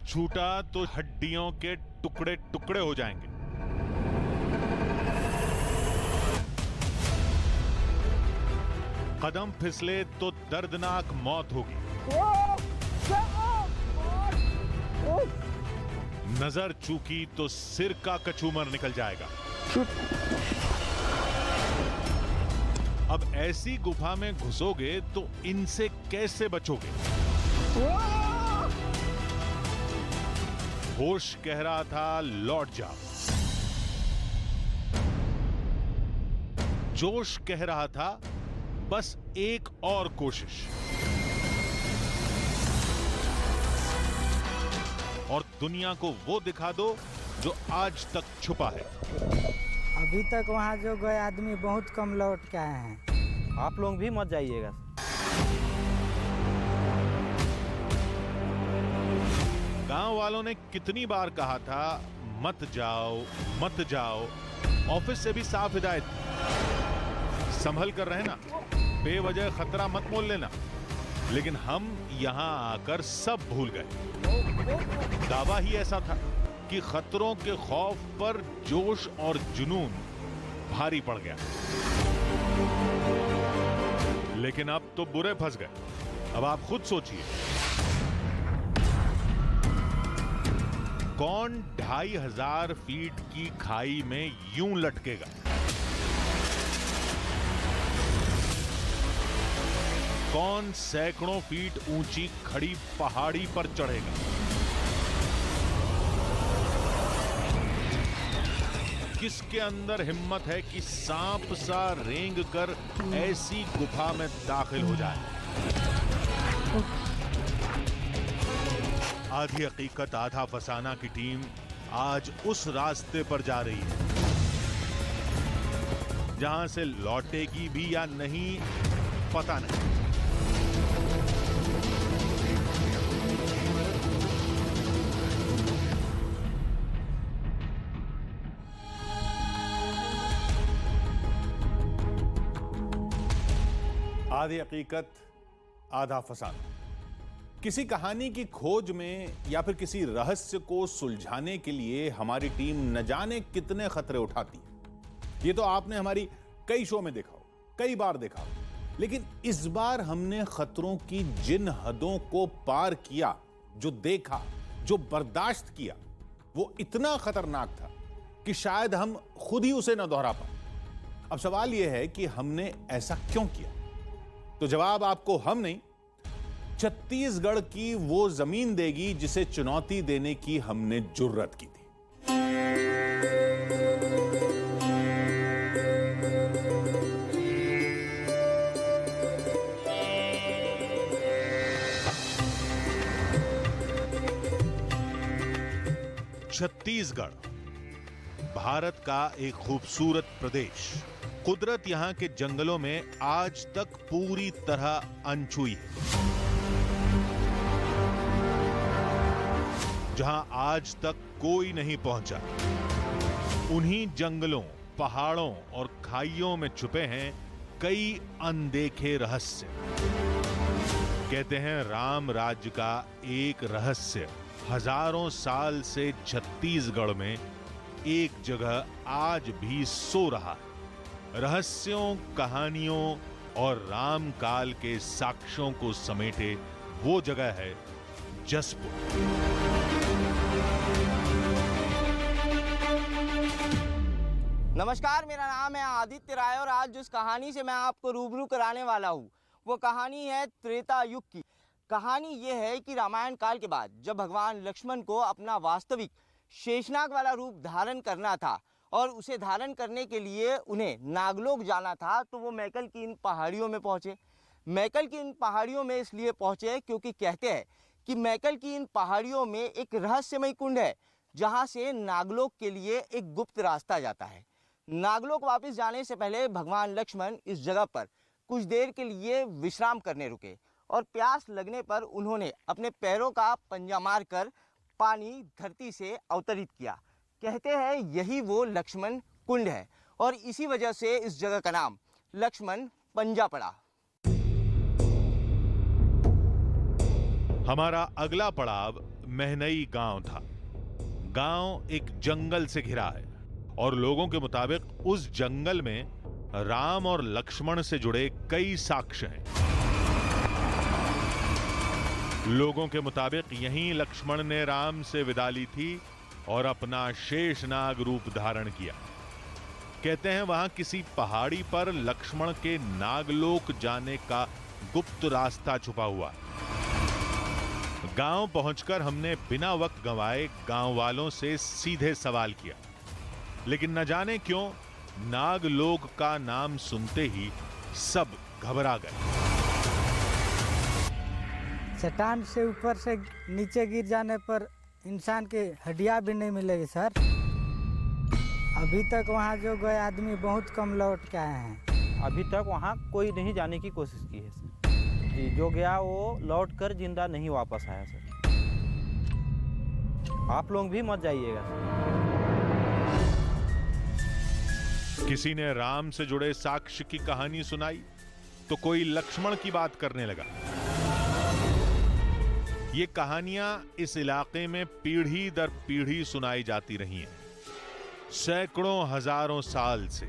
छूटा तो हड्डियों के टुकड़े टुकड़े हो जाएंगे। कदम फिसले तो दर्दनाक मौत होगी। नजर चूकी तो सिर का कचूमर निकल जाएगा। अब ऐसी गुफा में घुसोगे तो इनसे कैसे बचोगे? होश कह रहा था लौट जाओ, जोश कह रहा था बस एक और कोशिश, और दुनिया को वो दिखा दो जो आज तक छुपा है। अभी तक वहाँ जो गए आदमी बहुत कम लौट के आए हैं। आप लोग भी मत जाइएगा। गांव वालों ने कितनी बार कहा था मत जाओ मत जाओ। ऑफिस से भी साफ हिदायत, संभल कर रहना, बेवजह खतरा मत मोल लेना। लेकिन हम यहां आकर सब भूल गए। दावा ही ऐसा था कि खतरों के खौफ पर जोश और जुनून भारी पड़ गया। लेकिन अब तो बुरे फंस गए। अब आप खुद सोचिए, कौन 2500 फीट की खाई में यूं लटकेगा? कौन सैकड़ों फीट ऊंची खड़ी पहाड़ी पर चढ़ेगा? किसके अंदर हिम्मत है कि सांप सा रेंग कर ऐसी गुफा में दाखिल हो जाए? आधी हकीकत आधा फसाना की टीम आज उस रास्ते पर जा रही है जहां से लौटेगी भी या नहीं पता नहीं। आधी हकीकत आधा फसाना। किसी कहानी की खोज में या फिर किसी रहस्य को सुलझाने के लिए हमारी टीम न जाने कितने खतरे उठाती है। ये तो आपने हमारी कई शो में देखा हो, कई बार देखा हो। लेकिन इस बार हमने खतरों की जिन हदों को पार किया, जो देखा, जो बर्दाश्त किया, वो इतना खतरनाक था कि शायद हम खुद ही उसे न दोहरा पाए। अब सवाल यह है कि हमने ऐसा क्यों किया? तो जवाब आपको हम नहीं, छत्तीसगढ़ की वो जमीन देगी जिसे चुनौती देने की हमने जुर्रत की थी। छत्तीसगढ़ भारत का एक खूबसूरत प्रदेश। कुदरत यहां के जंगलों में आज तक पूरी तरह अनछुई है। जहां आज तक कोई नहीं पहुंचा, उन्हीं जंगलों, पहाड़ों और खाइयों में छुपे हैं कई अनदेखे रहस्य। कहते हैं राम राज्य का एक रहस्य हजारों साल से छत्तीसगढ़ में एक जगह आज भी सो रहा है। रहस्यों, कहानियों और राम काल के साक्ष्यों को समेटे वो जगह है जसपुर। नमस्कार, मेरा नाम है आदित्य राय और आज जिस कहानी से मैं आपको रूबरू कराने वाला हूँ वो कहानी है त्रेता युग की। कहानी ये है कि रामायण काल के बाद जब भगवान लक्ष्मण को अपना वास्तविक शेषनाग वाला रूप धारण करना था और उसे धारण करने के लिए उन्हें नागलोक जाना था, तो वो मैकल की इन पहाड़ियों में पहुँचे। मैकल की इन पहाड़ियों में इसलिए पहुँचे क्योंकि कहते हैं कि मैकल की इन पहाड़ियों में एक रहस्यमय कुंड है जहाँ से नागलोक के लिए एक गुप्त रास्ता जाता है। नागलोक वापस जाने से पहले भगवान लक्ष्मण इस जगह पर कुछ देर के लिए विश्राम करने रुके और प्यास लगने पर उन्होंने अपने पैरों का पंजा मारकर पानी धरती से अवतरित किया। कहते हैं यही वो लक्ष्मण कुंड है और इसी वजह से इस जगह का नाम लक्ष्मण पंजा पड़ा। हमारा अगला पड़ाव महनई गांव था। गांव एक जंगल से घिरा है और लोगों के मुताबिक उस जंगल में राम और लक्ष्मण से जुड़े कई साक्ष्य हैं। लोगों के मुताबिक यहीं लक्ष्मण ने राम से विदा ली थी और अपना शेषनाग रूप धारण किया। कहते हैं वहां किसी पहाड़ी पर लक्ष्मण के नागलोक जाने का गुप्त रास्ता छुपा हुआ है। गांव पहुंचकर हमने बिना वक्त गंवाए गांव वालों से सीधे सवाल किया, लेकिन न जाने क्यों नागलोक का नाम सुनते ही सब घबरा गए। चट्टान से ऊपर से नीचे गिर जाने पर इंसान की हड्डियां भी नहीं मिलेगी सर। अभी तक वहाँ जो गए आदमी बहुत कम लौट के आए हैं। अभी तक वहाँ कोई नहीं जाने की कोशिश की है सर जी। जो गया वो लौट कर जिंदा नहीं वापस आया सर। आप लोग भी मत जाइएगा सर। किसी ने राम से जुड़े साक्ष्य की कहानी सुनाई तो कोई लक्ष्मण की बात करने लगा। ये कहानियां इस इलाके में पीढ़ी दर पीढ़ी सुनाई जाती रही हैं, सैकड़ों हजारों साल से।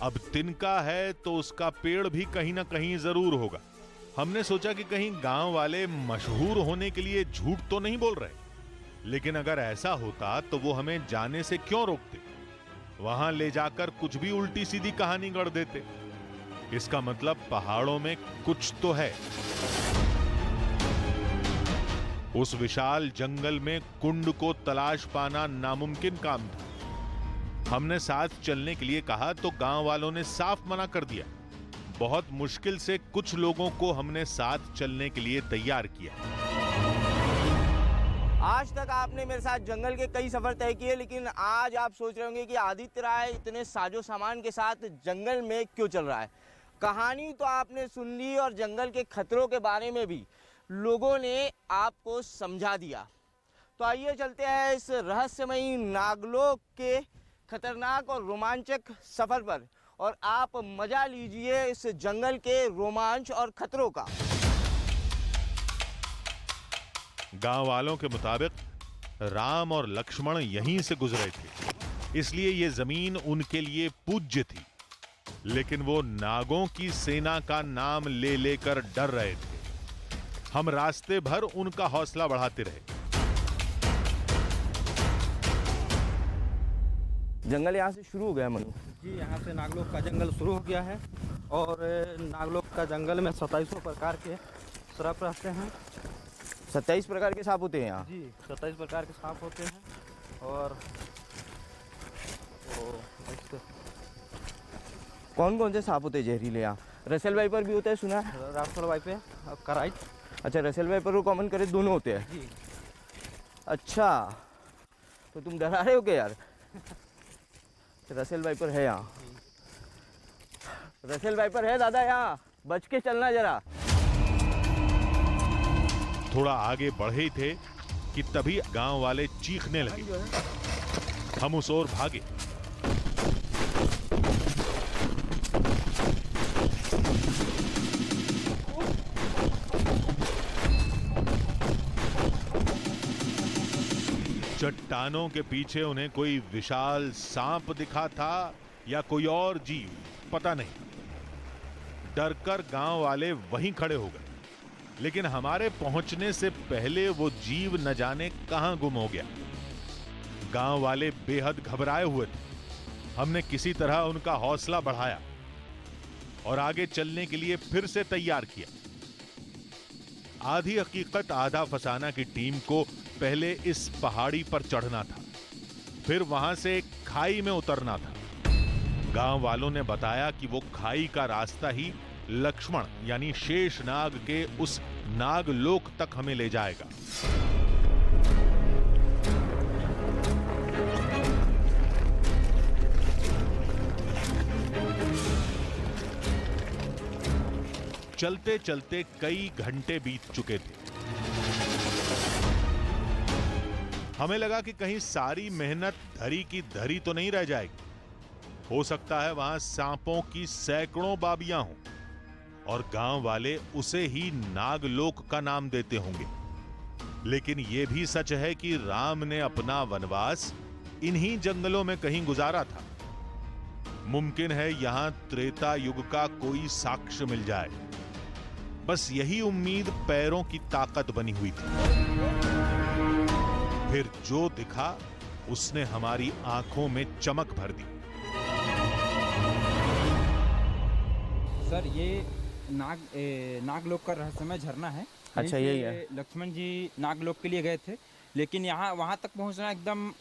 अब तिनका है तो उसका पेड़ भी कहीं ना कहीं जरूर होगा। हमने सोचा कि कहीं गांव वाले मशहूर होने के लिए झूठ तो नहीं बोल रहे, लेकिन अगर ऐसा होता तो वो हमें जाने से क्यों रोकते, वहां ले जाकर कुछ भी उल्टी सीधी कहानी गढ़ देते। इसका मतलब पहाड़ों में कुछ तो है। उस विशाल जंगल में कुंड को तलाश पाना नामुमकिन काम था। हमने साथ चलने के लिए कहा तो गांव वालों ने साफ मना कर दिया। बहुत मुश्किल से कुछ लोगों को हमने साथ चलने के लिए तैयार किया। आज तक आपने मेरे साथ जंगल के कई सफर तय किए, लेकिन आज आप सोच रहे होंगे कि आदित्य राय इतने साजो सामान के साथ जंगल में क्यों चल रहा है। कहानी तो आपने सुन ली और जंगल के खतरों के बारे में भी लोगों ने आपको समझा दिया। तो आइए चलते हैं इस रहस्यमयी नागलोक के खतरनाक और रोमांचक सफर पर और आप मजा लीजिए इस जंगल के रोमांच और खतरों का। गांव वालों के मुताबिक राम और लक्ष्मण यहीं से गुजरे थे, इसलिए यह जमीन उनके लिए पूज्य थी। लेकिन वो नागों की सेना का नाम ले लेकर डर रहे थे। हम रास्ते भर उनका हौसला बढ़ाते रहे। जंगल यहाँ से शुरू हो गया मनु जी। यहाँ से नागलोक का जंगल शुरू हो गया है और नागलोक का जंगल में 2700 प्रकार के सर्प रहते हैं। 27 प्रकार के सांप होते हैं यहाँ जी। 27 प्रकार के सांप होते हैं और कौन कौन से सांप होते हैं जहरीले यहाँ? रसेल वाइपर भी होता है सुना है। रास्ता वाइपर कराइट। अच्छा, रसेल वाइपर और कॉमन करे दोनों होते हैं जी। अच्छा, तो तुम डरा रहे हो क्या यार? रसेल वाइपर है यहाँ, रसेल वाइपर है दादा यहाँ, बच के चलना जरा। थोड़ा आगे बढ़े थे कि तभी गांव वाले चीखने लगे। हम उस ओर भागे। चट्टानों के पीछे उन्हें कोई विशाल सांप दिखा था या कोई और जीव, पता नहीं। डरकर गांव वाले वहीं खड़े हो गए, लेकिन हमारे पहुंचने से पहले वो जीव न जाने कहां गुम हो गया। गांव वाले बेहद घबराए हुए थे। हमने किसी तरह उनका हौसला बढ़ाया और आगे चलने के लिए फिर से तैयार किया। आधी हकीकत आधा फसाना की टीम को पहले इस पहाड़ी पर चढ़ना था, फिर वहां से एक खाई में उतरना था। गांव वालों ने बताया कि वो खाई का रास्ता ही लक्ष्मण यानी शेषनाग के उस नागलोक तक हमें ले जाएगा। चलते चलते कई घंटे बीत चुके थे। हमें लगा कि कहीं सारी मेहनत धरी की धरी तो नहीं रह जाएगी। हो सकता है वहां सांपों की सैकड़ों बाबियां हों और गांव वाले उसे ही नागलोक का नाम देते होंगे। लेकिन यह भी सच है कि राम ने अपना वनवास इन्हीं जंगलों में कहीं गुजारा था। मुमकिन है यहां त्रेता युग का कोई साक्ष्य मिल जाए। बस यही उम्मीद पैरों की ताकत बनी हुई थी। फिर जो दिखा उसने हमारी आंखों में चमक भर दी। सर ये नागलोक का रहस्यमय झरना है। अच्छा, यहीं यही से है। लक्ष्मण जी नागलोक के लिए गए थे, लेकिन वहाँ तक पहुँचना एकदम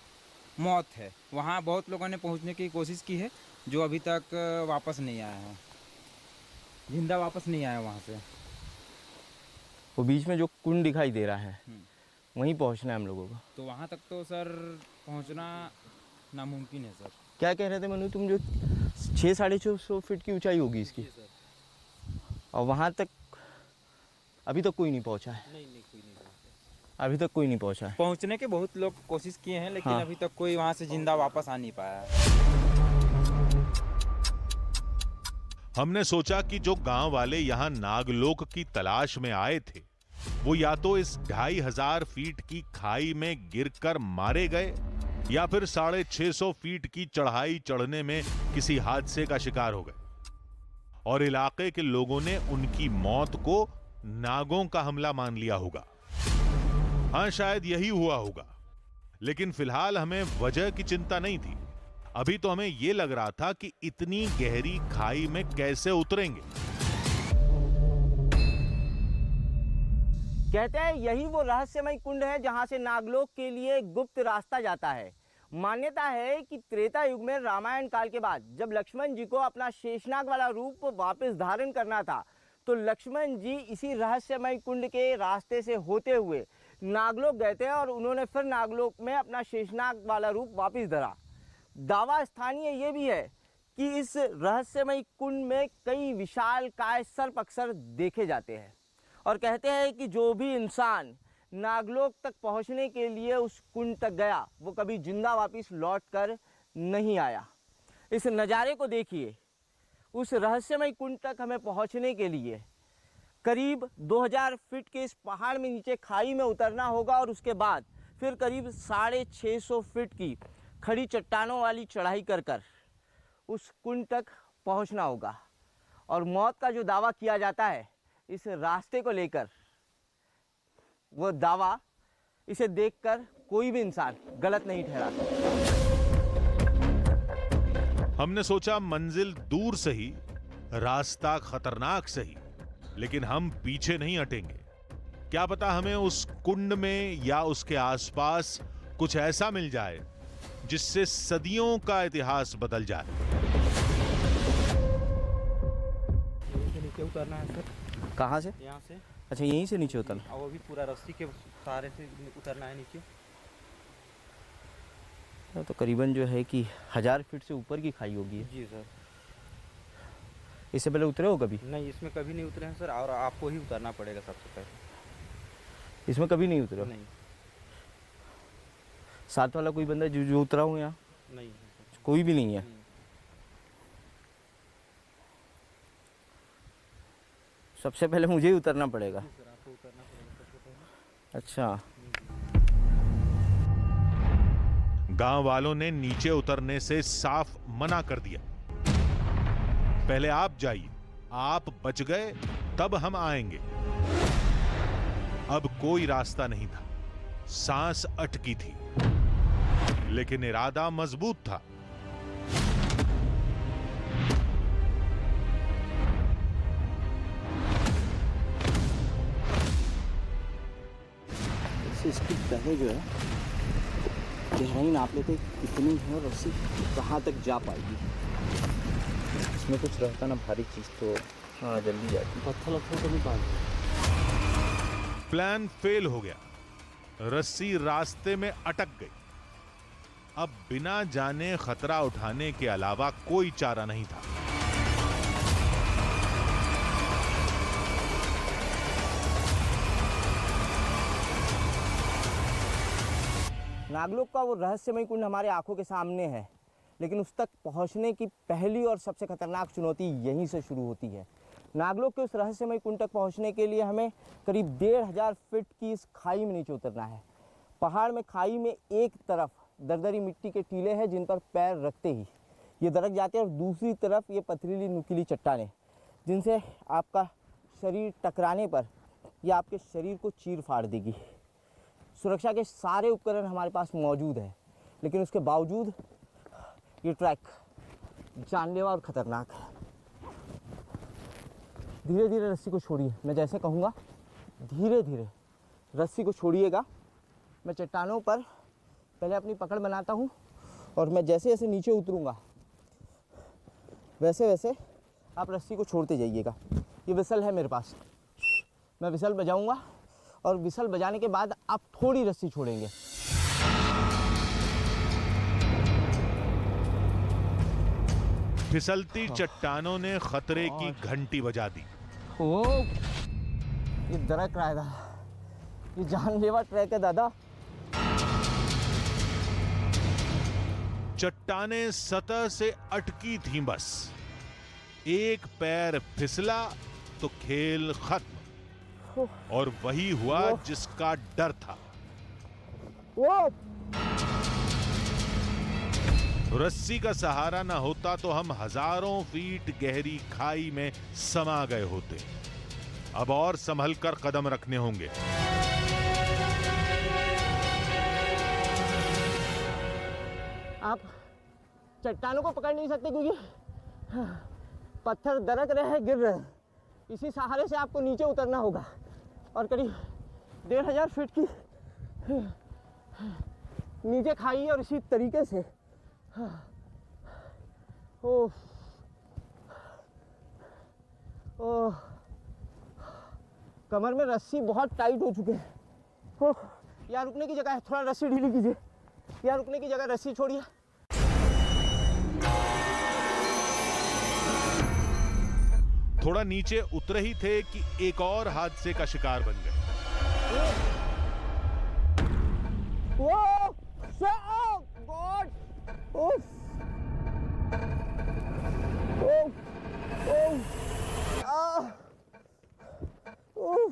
मौत है। वहाँ बहुत लोगों ने पहुँचने की कोशिश की है, जो अभी तक वापस नहीं आया है, जिंदा वापस नहीं आया वहाँ से। वो बीच में जो कुंड दिखाई दे रहा है वहीं पहुंचना है हम लोगों को। तो वहाँ तक तो सर पहुँचना नामुमकिन है सर। क्या कह रहे थे मनु तुम, जो 600-650 फीट की ऊंचाई होगी इसकी, और वहाँ तक अभी तक कोई नहीं पहुंचा है? नहीं कोई नहीं पहुँचा। अभी तक कोई नहीं पहुंचा है। पहुँचने के बहुत लोग कोशिश किए हैं, लेकिन हाँ। अभी तक कोई वहाँ से जिंदा वापस आ नहीं पाया है। हमने सोचा कि जो गांव वाले यहां नागलोक की तलाश में आए थे, वो या तो इस 2500 फीट की खाई में गिरकर मारे गए, या फिर 650 फीट की चढ़ाई चढ़ने में किसी हादसे का शिकार हो गए, और इलाके के लोगों ने उनकी मौत को नागों का हमला मान लिया होगा। हां, शायद यही हुआ होगा, लेकिन फिलहाल हमें वजह की चिंता नहीं थी। अभी तो हमें यह लग रहा था कि इतनी गहरी खाई में कैसे उतरेंगे। कहते हैं यही वो रहस्यमय कुंड है जहां से नागलोक के लिए गुप्त रास्ता जाता है। मान्यता है कि त्रेता युग में रामायण काल के बाद जब लक्ष्मण जी को अपना शेषनाग वाला रूप वापस धारण करना था, तो लक्ष्मण जी इसी रहस्यमय कुंड के रास्ते से होते हुए नागलोक गए थे, और उन्होंने फिर नागलोक में अपना शेषनाग वाला रूप वापस धरा। दावा स्थानीय ये भी है कि इस रहस्यमय कुंड में कई विशालकाय सर्प अक्सर देखे जाते हैं, और कहते हैं कि जो भी इंसान नागलोक तक पहुंचने के लिए उस कुंड तक गया, वो कभी जिंदा वापस लौट कर नहीं आया। इस नज़ारे को देखिए। उस रहस्यमय कुंड तक हमें पहुंचने के लिए करीब 2000 फीट के इस पहाड़ में नीचे खाई में उतरना होगा, और उसके बाद फिर करीब 650 फीट की खड़ी चट्टानों वाली चढ़ाई कर उस कुंड तक पहुंचना होगा। और मौत का जो दावा किया जाता है इस रास्ते को लेकर, वो दावा इसे देखकर कोई भी इंसान गलत नहीं ठहराता। हमने सोचा मंजिल दूर सही, रास्ता खतरनाक सही, लेकिन हम पीछे नहीं हटेंगे। क्या पता हमें उस कुंड में या उसके आसपास कुछ ऐसा मिल जाए जिससे सदियों का इतिहास बदल जाए। नीचे उतरना है सर। कहाँ से? यहाँ से। अच्छा, यहीं से नीचे उतरना। और वो भी पूरा रस्सी के सहारे से उतरना है नीचे। तो करीबन जो है कि 1000 फीट से ऊपर की खाई होगी। जी सर। इससे पहले उतरे हो कभी? नहीं, इसमें कभी नहीं उतरे हैं सर, और आपको ही उतरना पड़ेगा सबसे पहले। इसमें कभी नहीं उतरे हो? नहीं। साथ वाला कोई बंदा जो उतरा हो यहाँ? नहीं। कोई भी नहीं है। सबसे पहले मुझे ही उतरना पड़ेगा? सर, आपको उतरना पड़ेगा सबसे पहले। अच्छा। गांव वालों ने नीचे उतरने से साफ मना कर दिया। पहले आप जाइए, आप बच गए तब हम आएंगे। अब कोई रास्ता नहीं था, सांस अटकी थी, लेकिन इरादा मजबूत था। इसकी पहले जो है गहराई नाप लेते कितनी है, और रस्सी कहाँ तक जा पाएगी। इसमें कुछ रहता ना भारी चीज़ तो हाँ जल्दी जाती। पत्थर तो नहीं बांध। प्लान फेल हो गया, रस्सी रास्ते में अटक गई। अब बिना जाने खतरा उठाने के अलावा कोई चारा नहीं था। नागलोक का वो रहस्यमय कुंड हमारे आंखों के सामने है, लेकिन उस तक पहुंचने की पहली और सबसे खतरनाक चुनौती यहीं से शुरू होती है। नागलोक के उस रहस्यमय कुंड तक पहुंचने के लिए हमें करीब 1500 फीट की इस खाई में नीचे उतरना है। पहाड़ में खाई में एक तरफ दरदरी मिट्टी के टीले हैं जिन पर पैर रखते ही ये दरक जाते हैं, और दूसरी तरफ ये पथरीली नुकीली चट्टानें जिनसे आपका शरीर टकराने पर यह आपके शरीर को चीर फाड़ देगी। सुरक्षा के सारे उपकरण हमारे पास मौजूद हैं, लेकिन उसके बावजूद ये ट्रैक जानलेवा और ख़तरनाक है। धीरे धीरे रस्सी को छोड़िए, मैं जैसे कहूँगा धीरे धीरे रस्सी को छोड़िएगा। मैं चट्टानों पर पहले अपनी पकड़ बनाता हूँ और मैं जैसे जैसे नीचे उतरूँगा वैसे वैसे आप रस्सी को छोड़ते जाइएगा। ये विसल है मेरे पास, मैं विसल बजाऊँगा और विसल बजाने के बाद आप थोड़ी रस्सी छोड़ेंगे। फिसलती चट्टानों ने खतरे की घंटी बजा दी। ओ, ये दरक रहा है दादा, ये जानलेवा ट्रैक है दादा। चट्टानें सतह से अटकी थीं बस, एक पैर फिसला तो खेल खत्म। और वही हुआ जिसका डर था। ओ, रस्सी का सहारा न होता तो हम हजारों फीट गहरी खाई में समा गए होते। अब और संभल कर कदम रखने होंगे। आप चट्टानों को पकड़ नहीं सकते क्योंकि पत्थर दरक रहे हैं, गिर रहे हैं। इसी सहारे से आपको नीचे उतरना होगा और करीब 1500 फीट की नीचे खाई है और इसी तरीके से ओह ओह कमर में रस्सी बहुत टाइट हो चुके हैं। ओह, यहाँ रुकने की जगह है, थोड़ा रस्सी ढीली कीजिए। यहाँ रुकने की जगह रस्सी छोड़िए। थोड़ा नीचे उतरे ही थे कि एक और हादसे का शिकार बन गए। ओह, गॉड, ओह, ओह, ओह, आह, ओह,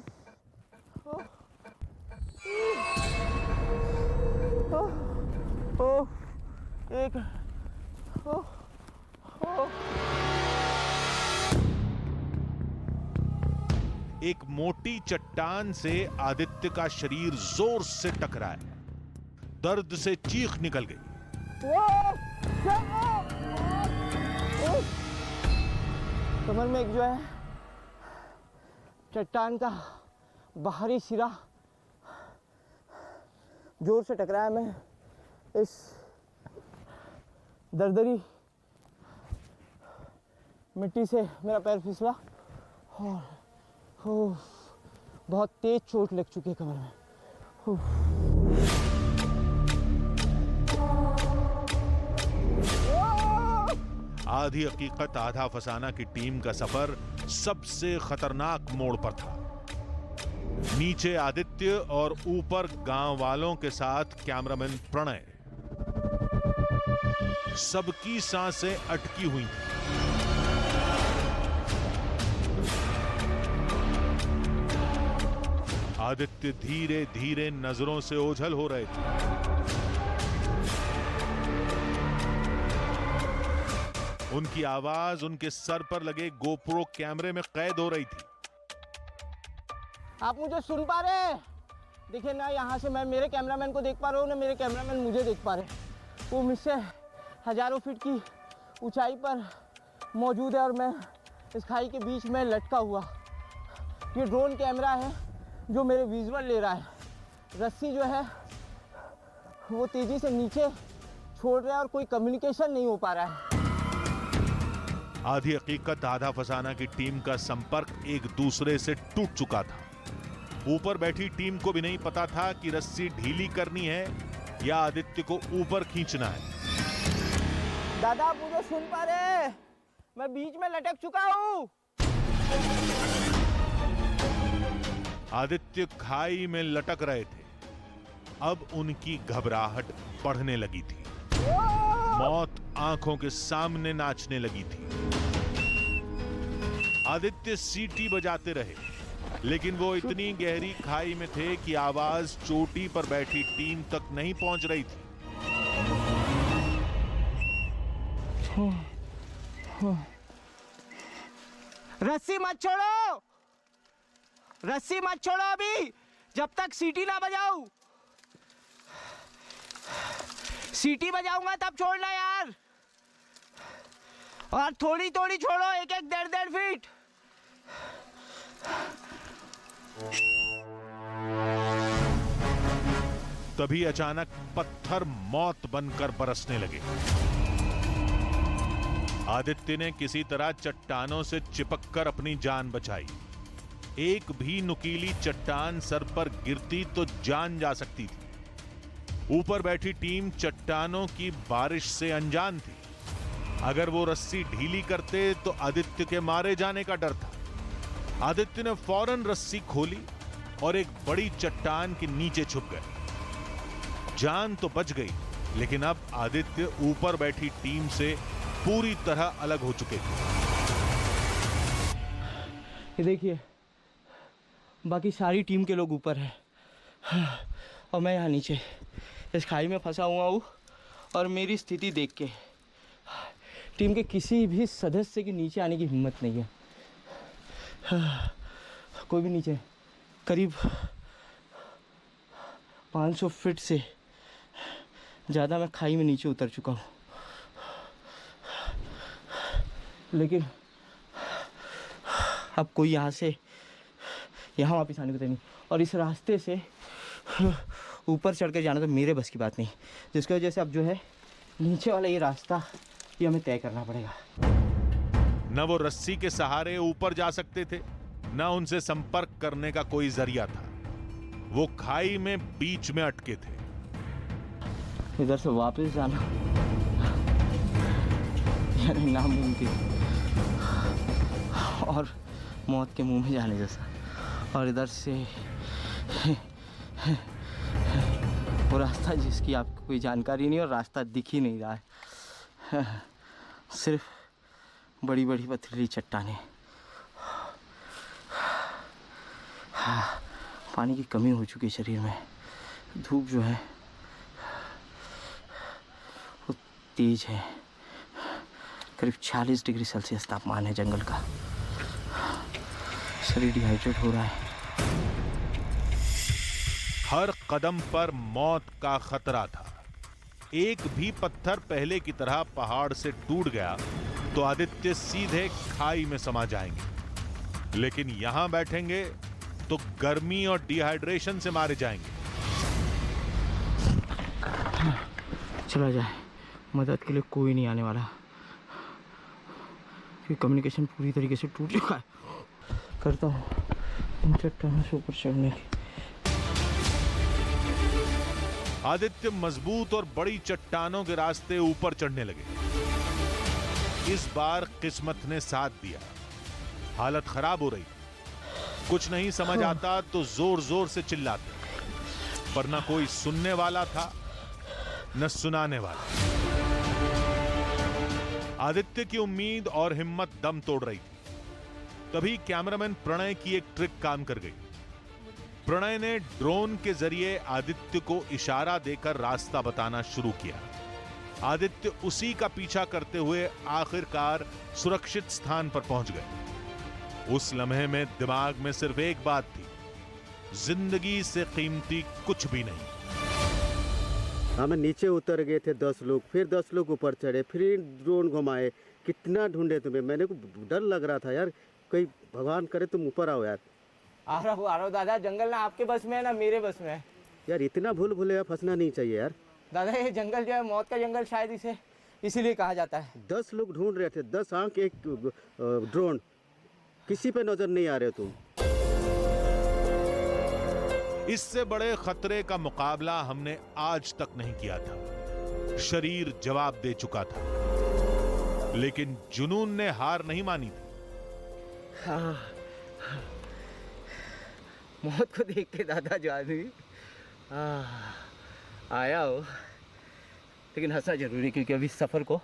ओह, ओह, एक, ओह, ओह। एक मोटी चट्टान से आदित्य का शरीर जोर से टकराया, दर्द से चीख निकल गई। कमर में एक जो है चट्टान का बाहरी सिरा जोर से टकराया। मैं इस दरदरी मिट्टी से मेरा पैर फिसला और बहुत तेज चोट लग चुकी है कमर में। आधी हकीकत आधा फसाना की टीम का सफर सबसे खतरनाक मोड़ पर था। नीचे आदित्य और ऊपर गांव वालों के साथ कैमरामैन प्रणय। सबकी सांसें अटकी हुई थी। आदित्य धीरे धीरे नजरों से ओझल हो रहे थे। उनकी आवाज उनके सर पर लगे गोप्रो कैमरे में कैद हो रही थी। आप मुझे सुन पा रहे हैं? देखिए ना, यहाँ से मैं मेरे कैमरामैन को देख पा रहा हूँ ना मेरे कैमरामैन मुझे देख पा रहे हैं। वो मुझसे हजारों फीट की ऊंचाई पर मौजूद है और मैं इस खाई के बीच में लटका हुआ। ये ड्रोन कैमरा है जो मेरे विजुअल ले रहा है। रस्सी जो है वो तेजी से नीचे छोड़ रहा है और कोई कम्युनिकेशन नहीं हो पा रहा है। आधी हकीकत आधा फसाना की टीम का संपर्क एक दूसरे से टूट चुका था। ऊपर बैठी टीम को भी नहीं पता था कि रस्सी ढीली करनी है या आदित्य को ऊपर खींचना है। दादा, आप मुझे सुन पा रहे हैं? मैं बीच में लटक चुका हूँ। आदित्य खाई में लटक रहे थे। अब उनकी घबराहट बढ़ने लगी थी। मौत आंखों के सामने नाचने लगी थी। आदित्य सीटी बजाते रहे, लेकिन वो इतनी गहरी खाई में थे कि आवाज चोटी पर बैठी टीम तक नहीं पहुंच रही थी। रस्सी मत छोड़ो, रस्सी मत छोड़ो अभी, जब तक सीटी ना बजाऊं। सीटी बजाऊंगा तब छोड़ना यार, और थोड़ी थोड़ी छोड़ो, एक एक 1.5 फीट। तभी अचानक पत्थर मौत बनकर बरसने लगे। आदित्य ने किसी तरह चट्टानों से चिपककर अपनी जान बचाई। एक भी नुकीली चट्टान सर पर गिरती तो जान जा सकती थी। ऊपर बैठी टीम चट्टानों की बारिश से अनजान थी। अगर वो रस्सी ढीली करते तो आदित्य के मारे जाने का डर था। आदित्य ने फौरन रस्सी खोली और एक बड़ी चट्टान के नीचे छुप गए। जान तो बच गई, लेकिन अब आदित्य ऊपर बैठी टीम से पूरी तरह अलग हो चुके थे। ये देखिए, बाकी सारी टीम के लोग ऊपर हैं और मैं यहाँ नीचे इस खाई में फंसा हुआ हूँ। और मेरी स्थिति देख के टीम के किसी भी सदस्य के नीचे आने की हिम्मत नहीं है। कोई भी नीचे, करीब 500 फीट से ज़्यादा मैं खाई में नीचे उतर चुका हूँ, लेकिन अब कोई यहाँ से यहाँ वापस आने को तैयार नहीं। और इस रास्ते से ऊपर चढ़ के जाना तो मेरे बस की बात नहीं, जिसकी वजह से अब जो है नीचे वाला ये रास्ता ये हमें तय करना पड़ेगा। न वो रस्सी के सहारे ऊपर जा सकते थे, न उनसे संपर्क करने का कोई जरिया था। वो खाई में बीच में अटके थे। इधर से वापस जाना यानी नामुमकिन और मौत के मुंह में जाने जैसा। और इधर से वो रास्ता जिसकी आपको कोई जानकारी नहीं और रास्ता दिख ही नहीं रहा है, सिर्फ बड़ी बड़ी पथरीली चट्टानें। पानी की कमी हो चुकी है शरीर में। धूप जो है वो तेज है, करीब 40 डिग्री सेल्सियस तापमान है जंगल का। शरीर डिहाइड्रेट हो रहा है। हर कदम पर मौत का खतरा था। एक भी पत्थर पहले की तरह पहाड़ से टूट गया तो आदित्य सीधे खाई में समा जाएंगे, लेकिन यहां बैठेंगे तो गर्मी और डिहाइड्रेशन से मारे जाएंगे। चला जाए, मदद के लिए कोई नहीं आने वाला, क्योंकि कम्युनिकेशन पूरी तरीके से टूट चुका है। करता हूँ इन चट्टानों से ऊपर चढ़ने की। आदित्य मजबूत और बड़ी चट्टानों के रास्ते ऊपर चढ़ने लगे। इस बार किस्मत ने साथ दिया। हालत खराब हो रही, कुछ नहीं समझ आता तो जोर जोर से चिल्लाते, पर न कोई सुनने वाला था न सुनाने वाला। आदित्य की उम्मीद और हिम्मत दम तोड़ रही थी। तभी कैमरामैन प्रणय की एक ट्रिक काम कर गई। प्रणय ने ड्रोन के जरिए आदित्य को इशारा देकर रास्ता बताना शुरू किया। आदित्य उसी का पीछा करते हुए आखिरकार सुरक्षित स्थान पर पहुंच गए। उस लम्हे में दिमाग में सिर्फ एक बात थी, जिंदगी से कीमती कुछ भी नहीं। हमें नीचे उतर गए थे 10 लोग, फिर 10 लोग ऊपर चढ़े, फिर ड्रोन घुमाए, कितना ढूंढे तुम्हें। मैंने को डर लग रहा था यार, कोई भगवान करे तुम ऊपर आओ यार। आ रहा हूँ दादा, जंगल ना आपके बस में है ना मेरे बस में है। यार इतना भूल भुलैया फंसना नहीं चाहिए यार। दादा ये जंगल जो है मौत का जंगल शायद इसे इसीलिए कहा जाता है। 10 लोग ढूंढ रहे थे, 10 आंख एक ड्रोन, किसी पे नजर नहीं आ रहे तुम। इससे बड़े खतरे का मुकाबला हमने आज तक नहीं किया था। शरीर जवाब दे चुका था, लेकिन जुनून ने हार नहीं मानी थी। मौत को देख के दादा जो आदमी आया हो, लेकिन हंसना जरूरी, क्योंकि अभी सफ़र को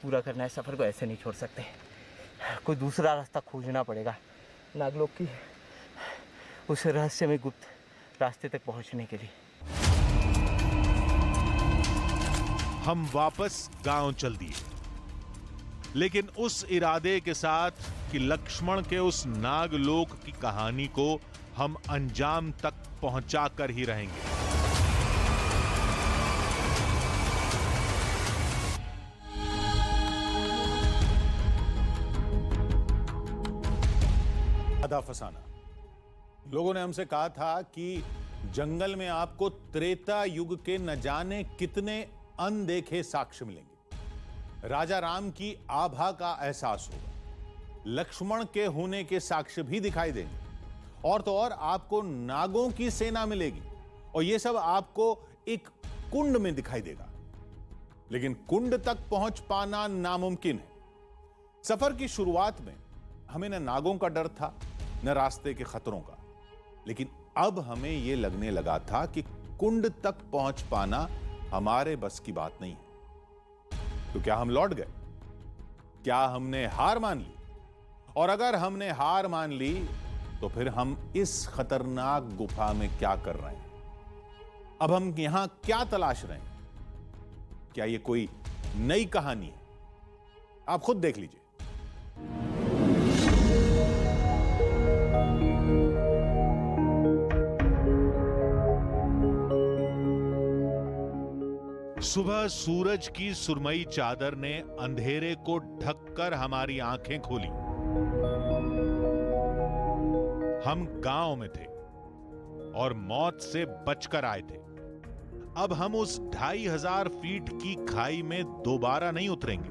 पूरा करना है। सफ़र को ऐसे नहीं छोड़ सकते। कोई दूसरा रास्ता खोजना पड़ेगा नागलोक की उस रहस्यमय गुप्त रास्ते तक पहुंचने के लिए। हम वापस गांव चल दिए, लेकिन उस इरादे के साथ कि लक्ष्मण के उस नागलोक की कहानी को हम अंजाम तक पहुंचा कर ही रहेंगे। आधा फसाना। लोगों ने हमसे कहा था कि जंगल में आपको त्रेता युग के न जाने कितने अनदेखे साक्ष्य मिलेंगे। राजा राम की आभा का एहसास होगा, लक्ष्मण के होने के साक्ष्य भी दिखाई देंगे, और तो और आपको नागों की सेना मिलेगी, और यह सब आपको एक कुंड में दिखाई देगा। लेकिन कुंड तक पहुंच पाना नामुमकिन है। सफर की शुरुआत में हमें न नागों का डर था न रास्ते के खतरों का, लेकिन अब हमें यह लगने लगा था कि कुंड तक पहुंच पाना हमारे बस की बात नहीं है। तो क्या हम लौट गए? क्या हमने हार मान ली? और अगर हमने हार मान ली तो फिर हम इस खतरनाक गुफा में क्या कर रहे हैं? अब हम यहां क्या तलाश रहे हैं? क्या यह कोई नई कहानी है? आप खुद देख लीजिए। सुबह सूरज की सुरमई चादर ने अंधेरे को ढककर हमारी आंखें खोली। हम गांव में थे और मौत से बचकर आए थे। अब हम उस 2500 फीट की खाई में दोबारा नहीं उतरेंगे।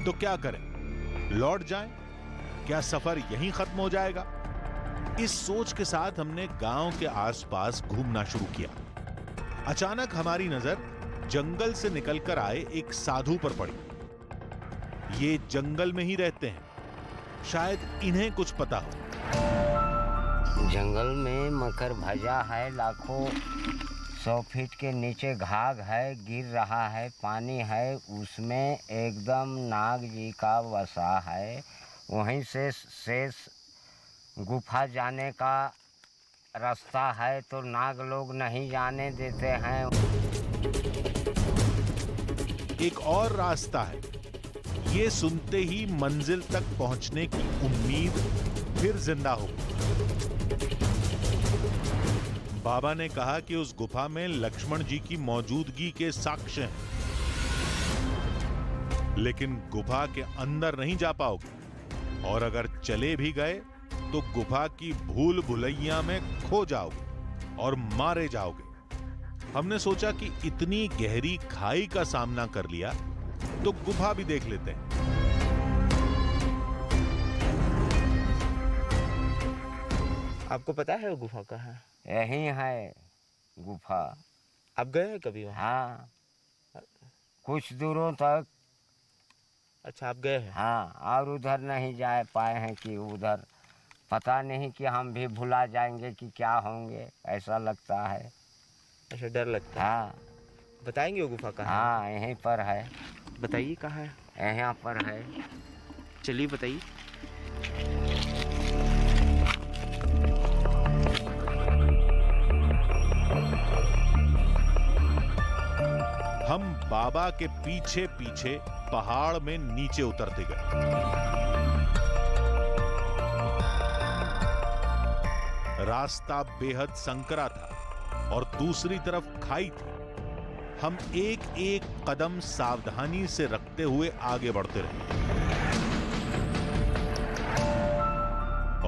तो क्या करें? लौट जाएं? क्या सफर यहीं खत्म हो जाएगा? इस सोच के साथ हमने गांव के आसपास घूमना शुरू किया। अचानक हमारी नजर जंगल से निकलकर आए एक साधु पर पड़ी। ये जंगल में ही रहते हैं, शायद इन्हें कुछ पता हो। जंगल में मकर भजा है, लाखों 100 फीट के नीचे घाघ है, गिर रहा है, पानी है, उसमें एकदम नाग जी का वसा है। वहीं से शेष गुफा जाने का रास्ता है, तो नाग लोग नहीं जाने देते हैं। एक और रास्ता है। ये सुनते ही मंजिल तक पहुंचने की उम्मीद फिर जिंदा हो गई। बाबा ने कहा कि उस गुफा में लक्ष्मण जी की मौजूदगी के साक्ष्य हैं, लेकिन गुफा के अंदर नहीं जा पाओगे, और अगर चले भी गए तो गुफा की भूल भुलैया में खो जाओगे और मारे जाओगे। हमने सोचा कि इतनी गहरी खाई का सामना कर लिया तो गुफा भी देख लेते हैं। आपको पता है वो गुफा कहाँ है? यही है गुफा। आप गए हैं कभी वहाँ? हाँ, कुछ दूरों तक। अच्छा, आप गए हैं? हाँ, और उधर नहीं जा पाए हैं कि उधर पता नहीं कि हम भी भुला जाएंगे कि क्या होंगे, ऐसा लगता है। अच्छा, डर लगता है। हाँ बताएंगे वो गुफा कहाँ हाँ, यहीं पर है। है? बताइए कहाँ है। यहाँ पर है। चलिए बताइए। हम बाबा के पीछे पीछे पहाड़ में नीचे उतरते गए। रास्ता बेहद संकरा था और दूसरी तरफ खाई थी। हम एक एक कदम सावधानी से रखते हुए आगे बढ़ते रहे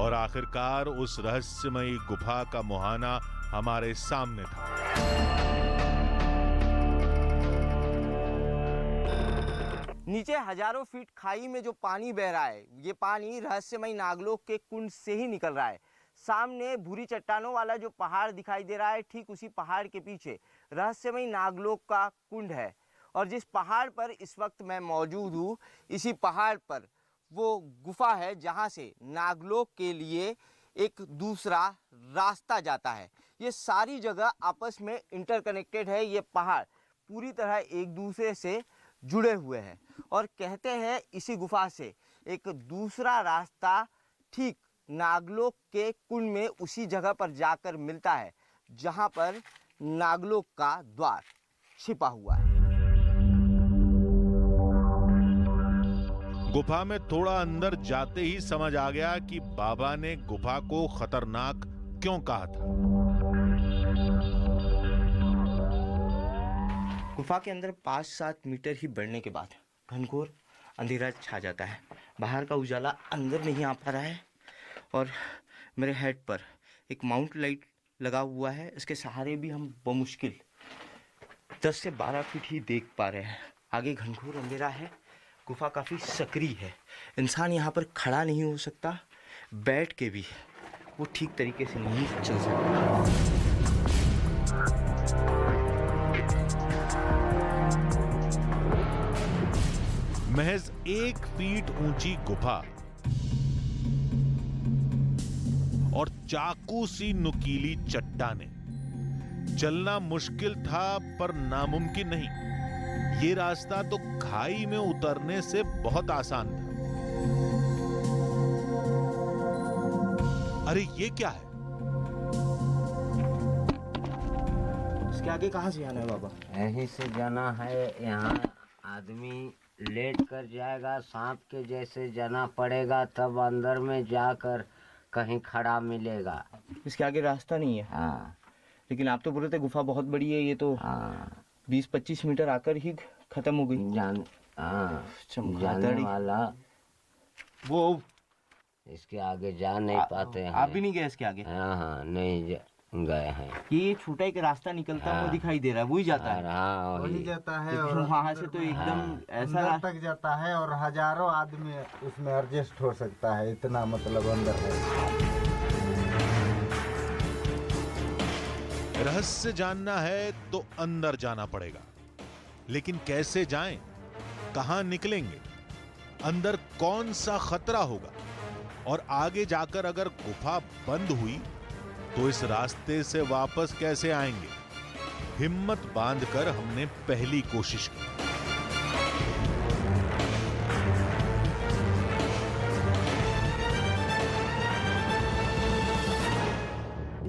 और आखिरकार उस रहस्यमयी गुफा का मुहाना हमारे सामने था। नीचे हजारों फीट खाई में जो पानी बह रहा है, ये पानी रहस्यमयी नागलोक के कुंड से ही निकल रहा है। सामने भूरी चट्टानों वाला जो पहाड़ दिखाई दे रहा है, ठीक उसी पहाड़ के पीछे रहस्यमयी नागलोक का कुंड है। और जिस पहाड़ पर इस वक्त मैं मौजूद हूँ, इसी पहाड़ पर वो गुफा है जहाँ से नागलोक के लिए एक दूसरा रास्ता जाता है। ये सारी जगह आपस में इंटरकनेक्टेड है। ये पहाड़ पूरी तरह एक दूसरे से जुड़े हुए हैं। और कहते हैं इसी गुफा से एक दूसरा रास्ता ठीक नागलोक के कुंड में उसी जगह पर जाकर मिलता है जहां पर नागलोक का द्वार छिपा हुआ है। गुफा में थोड़ा अंदर जाते ही समझ आ गया कि बाबा ने गुफा को खतरनाक क्यों कहा था। गुफा के अंदर 5-7 मीटर ही बढ़ने के बाद घनघोर अंधेरा छा जाता है। बाहर का उजाला अंदर नहीं आ पा रहा है और मेरे हेड पर एक माउंट लाइट लगा हुआ है। इसके सहारे भी हम बमुश्किल 10 से 12 फीट ही देख पा रहे हैं। आगे घनघोर अंधेरा है। गुफा काफ़ी सक्रिय है। इंसान यहाँ पर खड़ा नहीं हो सकता, बैठ के भी वो ठीक तरीके से नहीं चल सकता। महज 1 फीट ऊंची गुफा और चाकू सी नुकीली चट्टानें। चलना मुश्किल था पर नामुमकिन नहीं। ये रास्ता तो खाई में उतरने से बहुत आसान था। अरे ये क्या है? इसके आगे कहाँ से जाना है बाबा? यहीं से जाना है। यहाँ आदमी लेट कर जाएगा, सांप के जैसे जाना पड़ेगा, तब अंदर में जाकर कहीं खड़ा मिलेगा। इसके आगे रास्ता नहीं है। हाँ लेकिन आप तो बोल रहे थे गुफा बहुत बड़ी है, ये तो हाँ 20-25 मीटर आकर ही खत्म हो गई। हाँ चमगादड़ जाने वाला वो इसके आगे जा नहीं पाते हैं। आप भी नहीं गए इसके आगे? हाँ नहीं गए हैं। ये छोटा एक रास्ता निकलता हुआ दिखाई दे रहा है, वही जाता है। हाँ वही जाता है लेकिन और वहाँ से तो एकदम ऐसा अंदर तक जाता है और हजारों आदमी उसमें एडजस्ट हो सकता है, इतना मतलब अंदर है। रहस्य जानना है तो अंदर जाना पड़ेगा, लेकिन कैसे जाएं? कहां निकलेंगे? अंदर कौन सा खतरा होगा? और आगे जाकर अगर गुफा बंद हुई तो इस रास्ते से वापस कैसे आएंगे? हिम्मत बांधकर हमने पहली कोशिश की।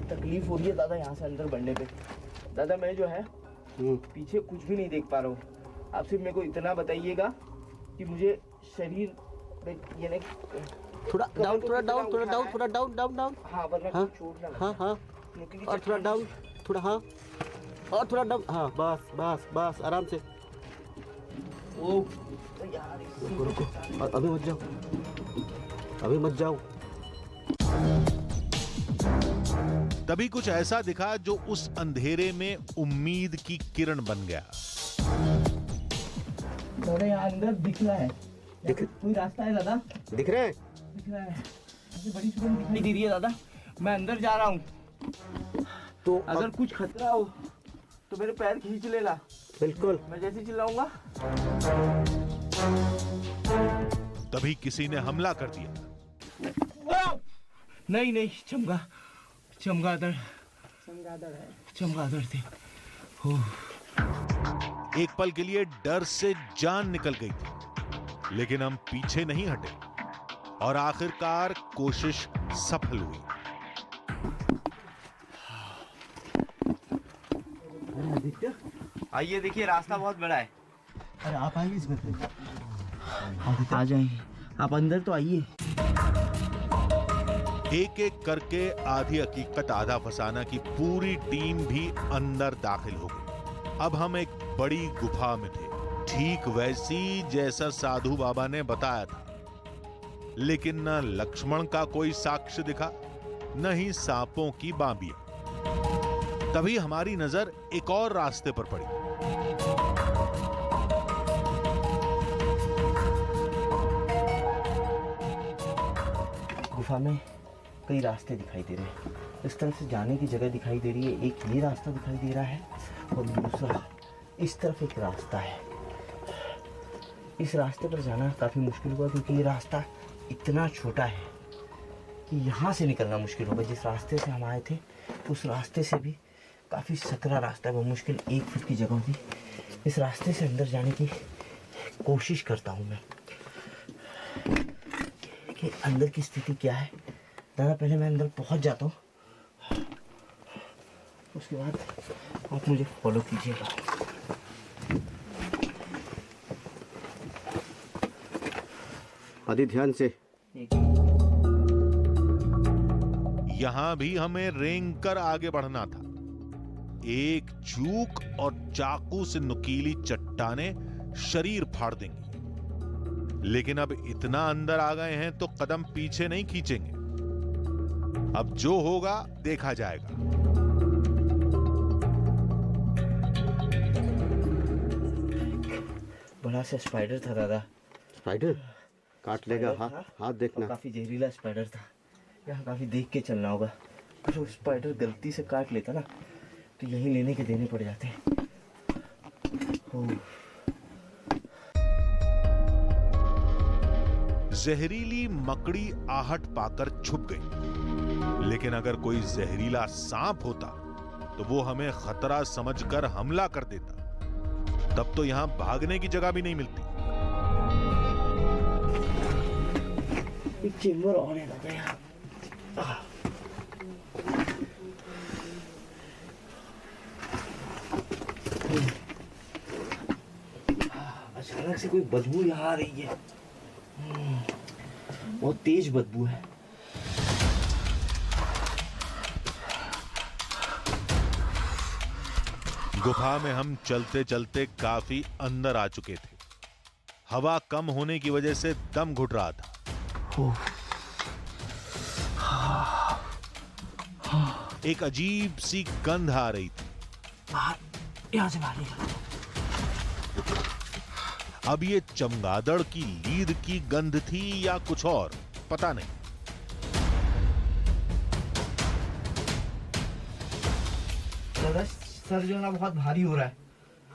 तकलीफ हो रही है दादा यहाँ से अंदर बढ़ने पे। दादा मैं जो है पीछे कुछ भी नहीं देख पा रहा हूँ। आप सिर्फ मेरे को इतना बताइएगा कि मुझे शरीर ये नहीं थोड़ा डाउन, थोड़ा डाउन, थोड़ा डाउन, थोड़ा डाउन, डाउन, डाउन। हाँ वरना हाँ, चोट ना लगे। हाँ हाँ और थोड़ा डाउन, थोड़ा हाँ और थोड़ा डाउन। हाँ बस बस बस आराम से। ओ तो यार रुको रुको, अभी मत जाओ, अभी मत जाओ। तभी कुछ ऐसा दिखा जो उस अंधेरे में उम्मीद की किरण बन गया। दादा यहाँ अंदर दिख रहा है। दिख कोई रास्ता है दादा? दिख रहे हैं? दिख रहा है। मुझे बड़ी सुगंध दिखाई दे रही है दादा। मैं अंदर जा रहा हूँ, तो अगर कुछ खतरा हो तो मेरे पैर खींच लेना। बिल्कुल। मैं जैसे चिल्लाऊंगा। तभी किसी ने हमला कर दिया। नहीं नहीं, चमगादड़ है। चमगादड़ थी। एक पल के लिए डर से जान निकल गई थी, लेकिन हम पीछे नहीं हटे और आखिरकार कोशिश सफल हुई। आइए देखिए, रास्ता बहुत बड़ा है। अरे आप आइए इसमें से। आ जाइए, आप अंदर तो आइए। एक एक करके आधी हकीकत आधा फसाना की पूरी टीम भी अंदर दाखिल हो गई। अब हम एक बड़ी गुफा में थे, ठीक वैसी जैसा साधु बाबा ने बताया था, लेकिन न लक्ष्मण का कोई साक्ष्य दिखा, न ही सांपों की बांबियां। तभी हमारी नजर एक और रास्ते पर पड़ी। गुफा में कई रास्ते दिखाई दे रहे हैं। इस तरफ से जाने की जगह दिखाई दे रही है। एक ये रास्ता दिखाई दे रहा है और दूसरा इस तरफ एक रास्ता है। इस रास्ते पर जाना काफ़ी मुश्किल हुआ क्योंकि ये रास्ता इतना छोटा है कि यहाँ से निकलना मुश्किल होगा। जिस रास्ते से हम आए थे उस रास्ते से भी काफ़ी सकरा रास्ता है, वो मुश्किल 1 फुट की जगह होती। इस रास्ते से अंदर जाने की कोशिश करता हूँ मैं कि अंदर की स्थिति क्या है। दादा पहले मैं अंदर पहुँच जाता हूँ, उसके बाद आप मुझे फॉलो कीजिएगा। आदि ध्यान से। यहां भी हमें रेंग कर आगे बढ़ना था। एक चूक और चाकू से नुकीली चट्टानें शरीर फाड़ देंगी। लेकिन अब इतना अंदर आ गए हैं तो कदम पीछे नहीं खींचेंगे। अब जो होगा देखा जाएगा। बड़ा सा स्पाइडर था दादा। स्पाइडर काट लेगा। स्पाइडर था, हाथ देखना। काफी जहरीला स्पाइडर था। यहाँ काफी देख के चलना होगा। जो स्पाइडर गलती से काट लेता ना तो यही लेने के देने पड़ जाते हैं। जहरीली मकड़ी आहट पाकर छुप गई। लेकिन अगर कोई जहरीला सांप होता तो वो हमें खतरा समझकर हमला कर देता। तब तो यहां भागने की जगह भी नहीं मिलती। एक चेंबर और है दादा यहाँ। अचानक से कोई बदबू यहाँ आ रही है। बहुत तेज बदबू है। गुफा में हम चलते चलते काफी अंदर आ चुके थे। हवा कम होने की वजह से दम घुट रहा था। एक अजीब सी गंध आ रही थी। यहाँ से बाहर निकल। अब ये चमगादड़ की लीद की गंध थी या कुछ और, पता नहीं। दादा सर जो है ना बहुत भारी हो रहा है।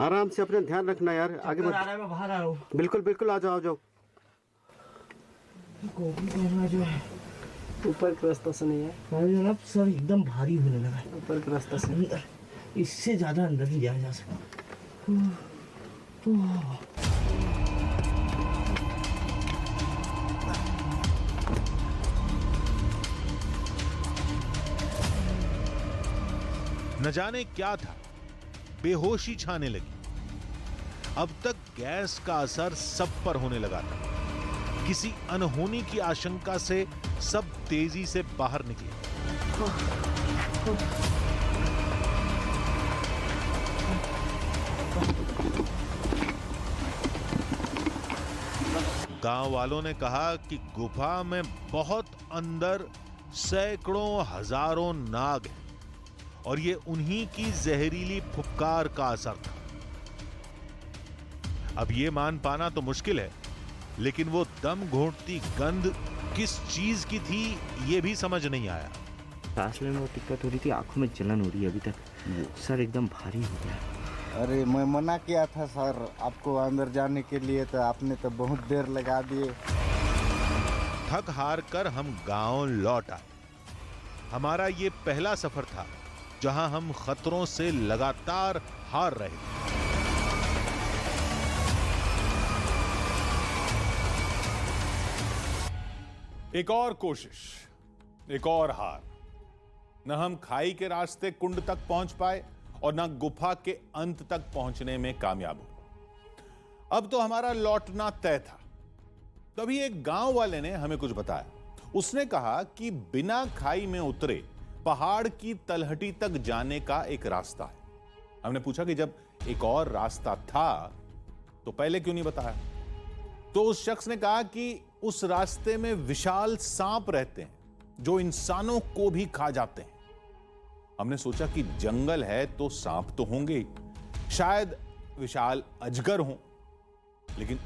आराम से अपना ध्यान रखना यार। आगे चक्कर बढ़। आ रहा है, मैं बाहर आ रहा हूँ। बिल्कुल बिल्कुल आ जाओ, आ जाओ। गोभी पहनना जो है ऊपर के रास्ता से नहीं है, जो ना सर एकदम भारी होने लगा है। ऊपर के रास्ता से। अंदर इससे ज्यादा अंदर नहीं जाया जा सकता। न जाने क्या था, बेहोशी छाने लगी। अब तक गैस का असर सब पर होने लगा था। किसी अनहोनी की आशंका से सब तेजी से बाहर निकले। गांव वालों ने कहा कि गुफा में बहुत अंदर सैकड़ों हजारों नाग हैं और ये उन्हीं की जहरीली फुफकार का असर था। अब ये मान पाना तो मुश्किल है, लेकिन वो दम घोंटती गंध किस चीज की थी ये भी समझ नहीं आया। सांस लेने में दिक्कत हो रही थी, आंखों में जलन हो रही है अभी तक। सर एकदम भारी हो गया। अरे मैं मना किया था सर आपको अंदर जाने के लिए, तो आपने तो बहुत देर लगा दिए। थक हार कर हम गांव लौट आए। हमारा ये पहला सफर था जहां हम खतरों से लगातार हार रहे थे। एक और कोशिश, एक और हार। न हम खाई के रास्ते कुंड तक पहुंच पाए और न गुफा के अंत तक पहुंचने में कामयाब हुए। अब तो हमारा लौटना तय था। तभी एक गांव वाले ने हमें कुछ बताया। उसने कहा कि बिना खाई में उतरे पहाड़ की तलहटी तक जाने का एक रास्ता है। हमने पूछा कि जब एक और रास्ता था तो पहले क्यों नहीं बताया? तो उस शख्स ने कहा कि उस रास्ते में विशाल सांप रहते हैं जो इंसानों को भी खा जाते हैं। हमने सोचा कि जंगल है तो सांप तो होंगे ही, शायद विशाल अजगर हों, लेकिन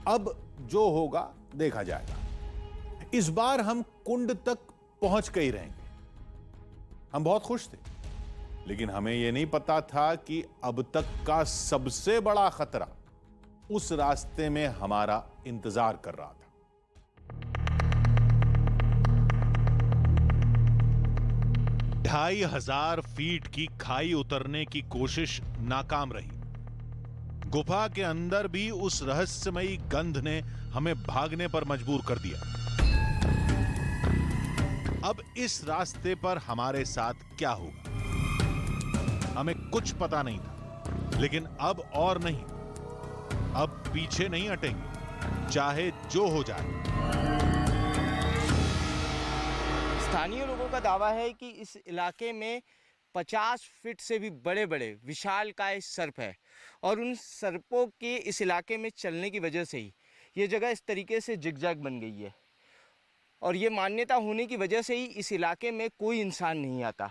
अब जो होगा देखा जाएगा। इस बार हम कुंड तक पहुंच के ही रहेंगे। हम बहुत खुश थे, लेकिन हमें यह नहीं पता था कि अब तक का सबसे बड़ा खतरा उस रास्ते में हमारा इंतजार कर रहा था। 2500 फीट की खाई उतरने की कोशिश नाकाम रही। गुफा के अंदर भी उस रहस्यमयी गंध ने हमें भागने पर मजबूर कर दिया। अब इस रास्ते पर हमारे साथ क्या होगा हमें कुछ पता नहीं था, लेकिन अब और नहीं, अब पीछे नहीं हटेंगे, चाहे जो हो जाए। स्थानीय लोगों का दावा है कि इस इलाके में 50 फीट से भी बड़े बड़े विशालकाय सर्प है और उन सर्पों के इस इलाके में चलने की वजह से ही ये जगह इस तरीके से जिगजैग बन गई है और ये मान्यता होने की वजह से ही इस इलाके में कोई इंसान नहीं आता।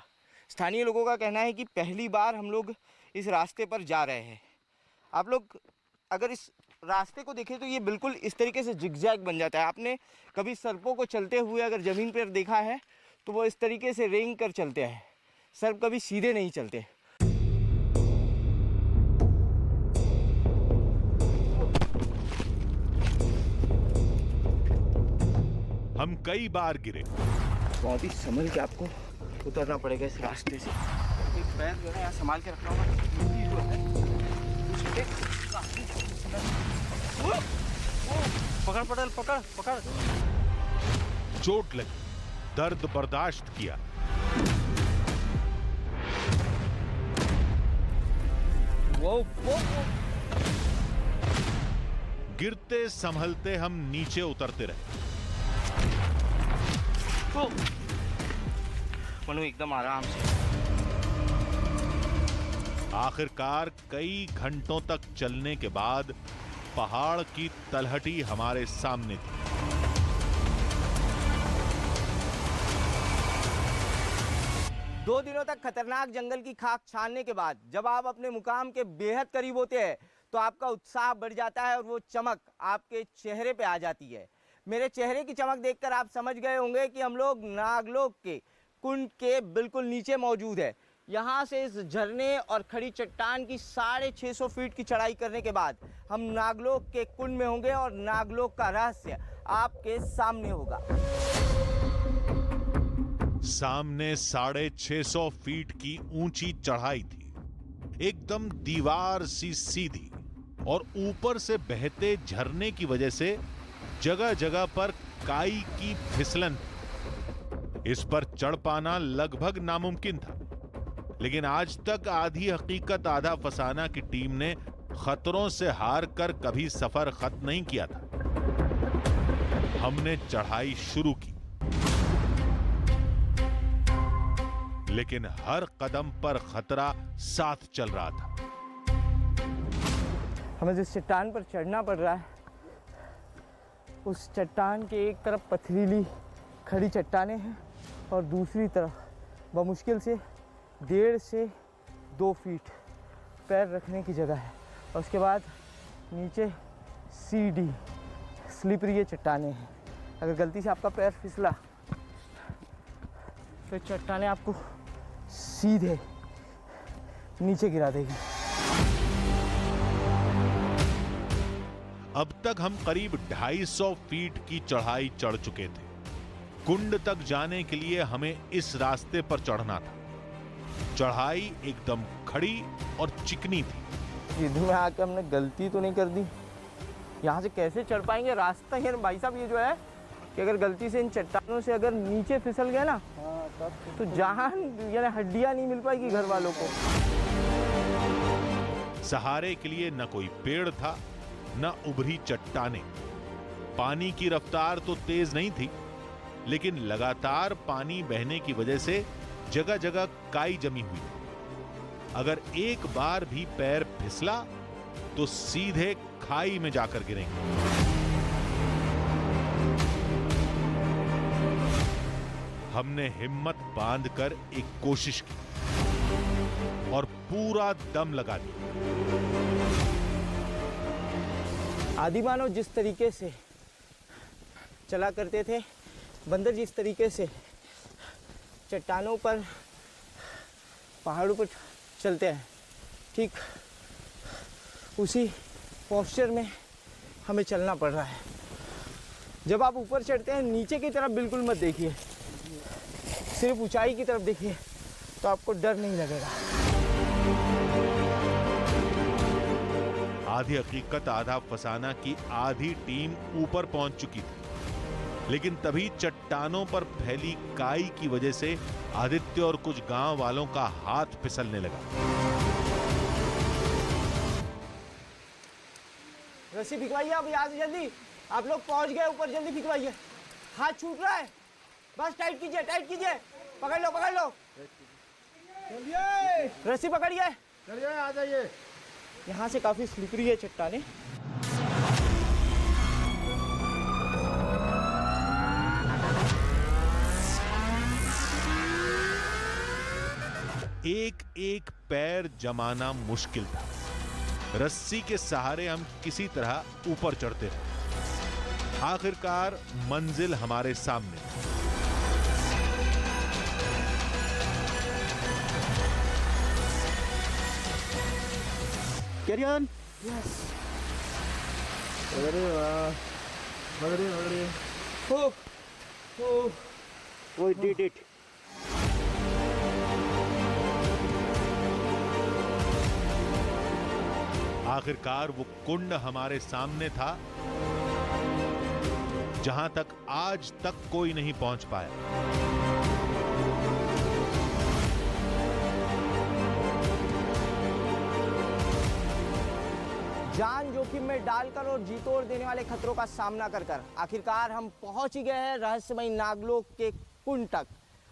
स्थानीय लोगों का कहना है कि पहली बार हम लोग इस रास्ते पर जा रहे हैं। आप लोग अगर इस रास्ते को देखें तो ये बिल्कुल इस तरीके से जिगजैग बन जाता है। आपने कभी सर्पों को चलते हुए अगर ज़मीन पर देखा है तो वो इस तरीके से रेंग कर चलते हैं। सर्प कभी सीधे नहीं चलते। हम कई बार गिरे, बहुत ही संभल के आपको उतरना पड़ेगा इस रास्ते से। एक पैर जो है यहाँ संभाल के रखना होगा। ये जो है पकड़ पटेल, पकड़ पकड़। चोट लगी, दर्द बर्दाश्त किया, वो गिरते संभलते हम नीचे उतरते रहे। मनु एकदम आराम से। आखिरकार कई घंटों तक चलने के बाद पहाड़ की तलहटी हमारे सामने थी। दो दिनों तक खतरनाक जंगल की खाक छानने के बाद जब आप अपने मुकाम के बेहद करीब होते हैं तो आपका उत्साह बढ़ जाता है और वो चमक आपके चेहरे पे आ जाती है। मेरे चेहरे की चमक देखकर आप समझ गए होंगे कि हम लोग नागलोक के कुंड के बिल्कुल नीचे मौजूद है। यहाँ से इस झरने और खड़ी चट्टान की 650 फीट की चढ़ाई करने के बाद हम नागलोक के कुंड में होंगे और नागलोक का रहस्य आपके सामने होगा। सामने 650 फीट की ऊंची चढ़ाई थी, एकदम दीवार सी सीधी, और ऊपर से बहते झरने की वजह से जगह जगह पर काई की फिसलन। इस पर चढ़ पाना लगभग नामुमकिन था, लेकिन आज तक आधी हकीकत आधा फसाना की टीम ने खतरों से हार कर कभी सफर खत्म नहीं किया था। हमने चढ़ाई शुरू की, लेकिन हर कदम पर खतरा साथ चल रहा था। हमें जिस चट्टान पर चढ़ना पड़ रहा है उस चट्टान के एक तरफ पथरीली खड़ी चट्टानें हैं और दूसरी तरफ बमुश्किल से 1.5 से 2 फीट पैर रखने की जगह है और उसके बाद नीचे सीधी स्लिपरी ये चट्टानें हैं। अगर गलती से आपका पैर फिसला तो चट्टानें आपको सीधे नीचे गिरा देगी। अब तक हम करीब 250 फीट की चढ़ाई चढ़ चुके थे। कुंड तक जाने के लिए हमें इस रास्ते पर चढ़ना था। चढ़ाई एकदम खड़ी और चिकनी थी। सीधे में आके हमने गलती तो नहीं कर दी? यहाँ से कैसे चढ़ पाएंगे? रास्ता है भाई साहब ये जो है कि अगर गलती से इन चट्टानों से अगर नीचे फिसल गए ना तो जान यानी हड्डियां नहीं मिल पाएगी घर वालों को। सहारे के लिए न कोई पेड़ था न उभरी चट्टानें। पानी की रफ्तार तो तेज नहीं थी, लेकिन लगातार पानी बहने की वजह से जगह जगह काई जमी हुई। अगर एक बार भी पैर फिसला तो सीधे खाई में जाकर गिरेंगे। हमने हिम्मत बांधकर एक कोशिश की और पूरा दम लगा दिया। आदिमानव जिस तरीके से चला करते थे, बंदर जिस तरीके से चट्टानों पर पहाड़ों पर चलते हैं, ठीक उसी पोस्चर में हमें चलना पड़ रहा है। जब आप ऊपर चढ़ते हैं नीचे की तरफ बिल्कुल मत देखिए, सिर्फ ऊंचाई की तरफ देखिए तो आपको डर नहीं लगेगा। आधी हकीकत आधा फसाना की आधी टीम ऊपर पहुंच चुकी थी, लेकिन तभी चट्टानों पर फैली काई की वजह से आदित्य और कुछ गांव वालों का हाथ फिसलने लगा। रस्सी फिकवाइए अब यहाँ से जल्दी, आप लोग पहुंच गए ऊपर, जल्दी फिकवाइए, हाथ छूट रहा है, बस टाइट कीजिए, पकड़ लो चलिए, रस्सी पकड़िए, चलिए आ जाइए। यहाँ से काफी स्लिपरी है चट्टाने। एक एक पैर जमाना मुश्किल था। रस्सी के सहारे हम किसी तरह ऊपर चढ़ते रहे। आखिरकार मंजिल हमारे सामने। Carry on. We did it. आखिरकार वो कुंड हमारे सामने था, जहां तक आज तक कोई नहीं पहुंच पाया। जान जोखिम में डालकर और जी तोड़ देने वाले खतरों का सामना कर आखिरकार हम पहुंच ही गए हैं रहस्यमयी नागलोक के कुंड तक।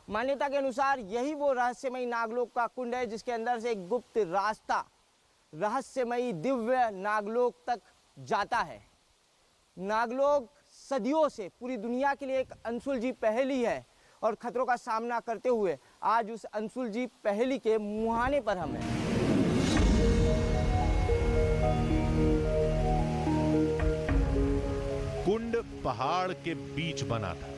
मान्यता के अनुसार यही वो रहस्यमयी नागलोक का कुंड है जिसके अंदर से एक गुप्त रास्ता रहस्यमयी दिव्य नागलोक तक जाता है। नागलोक सदियों से पूरी दुनिया के लिए एक अनसुलझी पहेली है और खतरों का सामना करते हुए आज उस अनसुलझी पहेली के मुहाने पर हम हैं। कुंड पहाड़ के बीच बना था।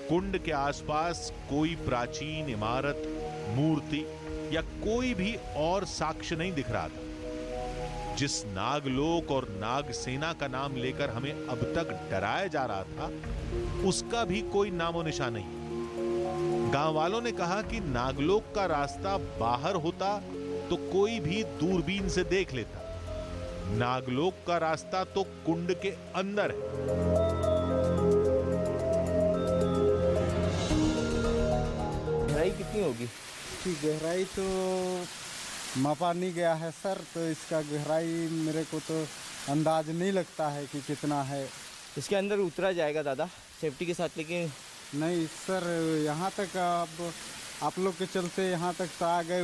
कुंड के आसपास कोई प्राचीन इमारत, मूर्ति या कोई भी और साक्ष्य नहीं दिख रहा था। जिस नागलोक और नागसेना का नाम लेकर हमें अब तक डराया जा रहा था, उसका भी कोई नामो निशान नहीं। गांव वालों ने कहा कि नागलोक का रास्ता बाहर होता तो कोई भी दूरबीन से देख लेता। नागलोक का रास्ता तो कुंड के अंदर है। गहराई कितनी होगी? इसकी गहराई तो मापा नहीं गया है सर, तो इसका गहराई मेरे को तो अंदाज नहीं लगता है कि कितना है। इसके अंदर उतरा जाएगा दादा सेफ्टी के साथ, लेकिन नहीं सर, यहाँ तक आप लोग के चलते यहाँ तक तो आ गए,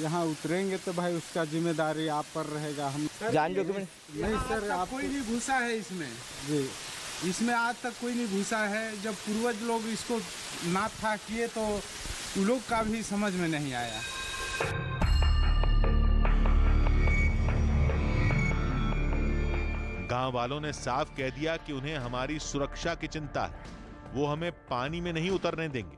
यहाँ उतरेंगे तो भाई उसका जिम्मेदारी आप पर रहेगा। हम जान जोखिम नहीं सर, आप कोई नहीं घुसा है इसमें जी, इसमें आज तक कोई नहीं घुसा है। जब पूर्वज लोग इसको नाप था किए तो उन लोग का भी समझ में नहीं आया। गांव वालों ने साफ कह दिया कि उन्हें हमारी सुरक्षा की चिंता है, वो हमें पानी में नहीं उतरने देंगे।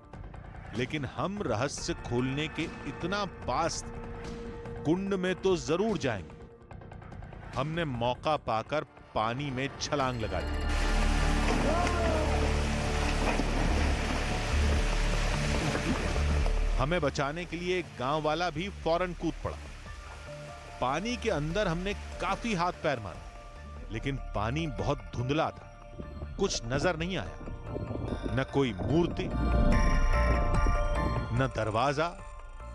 लेकिन हम रहस्य खोलने के इतना पास थे, कुंड में तो जरूर जाएंगे। हमने मौका पाकर पानी में छलांग लगा दी। हमें बचाने के लिए एक गांव वाला भी फौरन कूद पड़ा। पानी के अंदर हमने काफी हाथ पैर मारा, लेकिन पानी बहुत धुंधला था, कुछ नजर नहीं आया। न कोई मूर्ति, न दरवाजा,